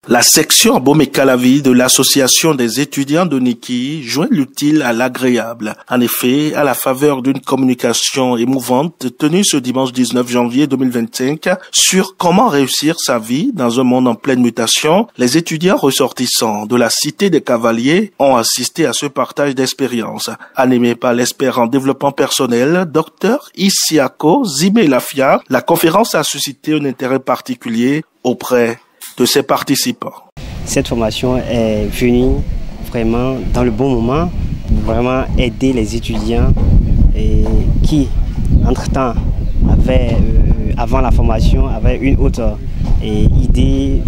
La section Abomey-Calavi de l'association des étudiants de Niki joint l'utile à l'agréable. En effet, à la faveur d'une communication émouvante tenue ce dimanche 19 janvier 2025 sur comment réussir sa vie dans un monde en pleine mutation, les étudiants ressortissants de la Cité des Cavaliers ont assisté à ce partage d'expériences. Animé par l'expert en développement personnel, Dr Isiako Zime-Lafia, la conférence a suscité un intérêt particulier auprès de ses participants. Cette formation est venue vraiment dans le bon moment, pour vraiment aider les étudiants qui, entre-temps, avant la formation, avaient une autre idée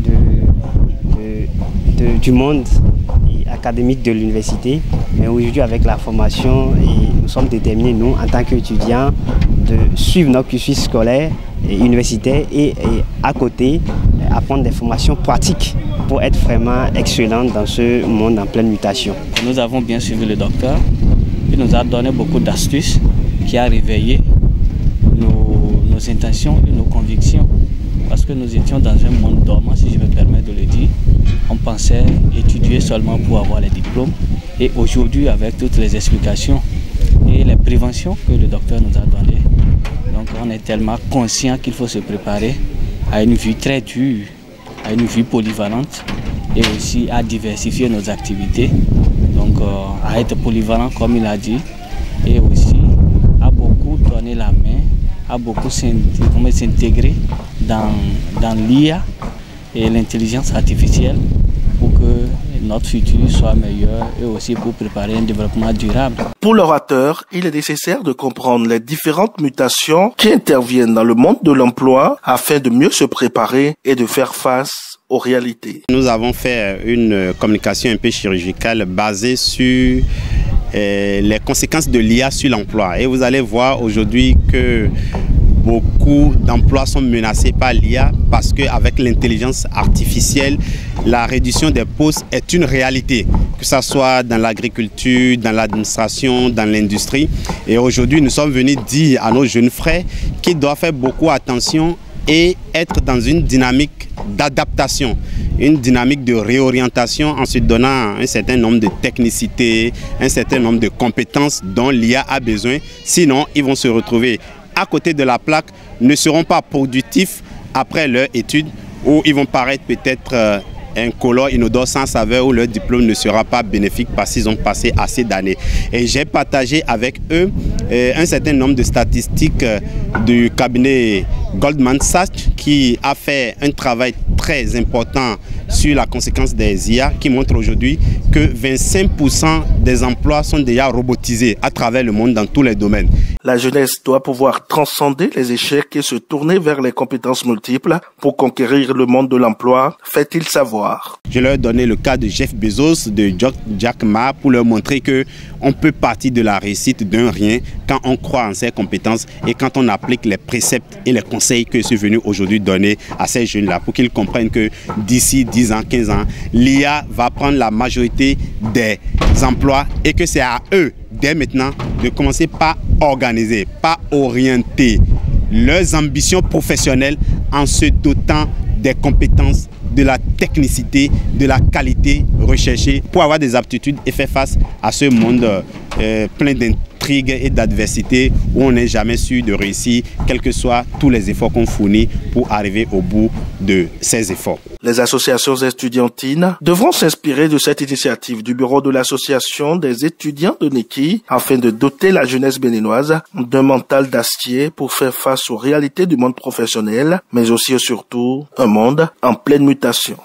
du monde académique de l'université. Mais aujourd'hui, avec la formation, nous sommes déterminés, nous, en tant qu'étudiants, de suivre notre cursus scolaire et universitaire et à côté, apprendre des formations pratiques pour être vraiment excellents dans ce monde en pleine mutation. Nous avons bien suivi le docteur. Il nous a donné beaucoup d'astuces qui a réveillé nos intentions et nos convictions. Parce que nous étions dans un monde dormant, si je me permets de le dire. On pensait étudier seulement pour avoir les diplômes. Et aujourd'hui, avec toutes les explications et les préventions que le docteur nous a données, donc on est tellement conscient qu'il faut se préparer à une vie très dure, à une vie polyvalente et aussi à diversifier nos activités. Donc à être polyvalent comme il a dit et aussi à beaucoup donner la main, à beaucoup s'intégrer dans l'IA et l'intelligence artificielle pour que notre futur soit meilleur et aussi pour préparer un développement durable. Pour l'orateur, il est nécessaire de comprendre les différentes mutations qui interviennent dans le monde de l'emploi afin de mieux se préparer et de faire face aux réalités. Nous avons fait une communication un peu chirurgicale basée sur les conséquences de l'IA sur l'emploi. Et vous allez voir aujourd'hui que beaucoup d'emplois sont menacés par l'IA parce qu'avec l'intelligence artificielle, la réduction des postes est une réalité, que ce soit dans l'agriculture, dans l'administration, dans l'industrie. Et aujourd'hui, nous sommes venus dire à nos jeunes frères qu'ils doivent faire beaucoup attention et être dans une dynamique d'adaptation, une dynamique de réorientation en se donnant un certain nombre de technicités, un certain nombre de compétences dont l'IA a besoin. Sinon, ils vont se retrouver à côté de la plaque, ne seront pas productifs après leur étude ou ils vont paraître peut-être incolores, inodores, sans saveur, où leur diplôme ne sera pas bénéfique parce qu'ils ont passé assez d'années. Et j'ai partagé avec eux un certain nombre de statistiques du cabinet Goldman Sachs qui a fait un travail très important sur la conséquence des IA qui montre aujourd'hui que 25% des emplois sont déjà robotisés à travers le monde dans tous les domaines. La jeunesse doit pouvoir transcender les échecs et se tourner vers les compétences multiples pour conquérir le monde de l'emploi, fait-il savoir. Je leur ai donné le cas de Jeff Bezos, de Jack Ma pour leur montrer qu'on peut partir de la réussite d'un rien quand on croit en ses compétences et quand on applique les préceptes et les conseils que je suis venu aujourd'hui donner à ces jeunes-là pour qu'ils comprennent que d'ici 10 ans, 15 ans, l'IA va prendre la majorité des emplois et que c'est à eux dès maintenant de commencer par organiser, par orienter leurs ambitions professionnelles en se dotant des compétences, de la technicité, de la qualité recherchée pour avoir des aptitudes et faire face à ce monde plein d'intrigues et d'adversité où on n'est jamais sûr de réussir, quels que soient tous les efforts qu'on fournit pour arriver au bout de ces efforts. Les associations estudiantines devront s'inspirer de cette initiative du bureau de l'association des étudiants de Niki afin de doter la jeunesse béninoise d'un mental d'acier pour faire face aux réalités du monde professionnel, mais aussi et surtout un monde en pleine mutation.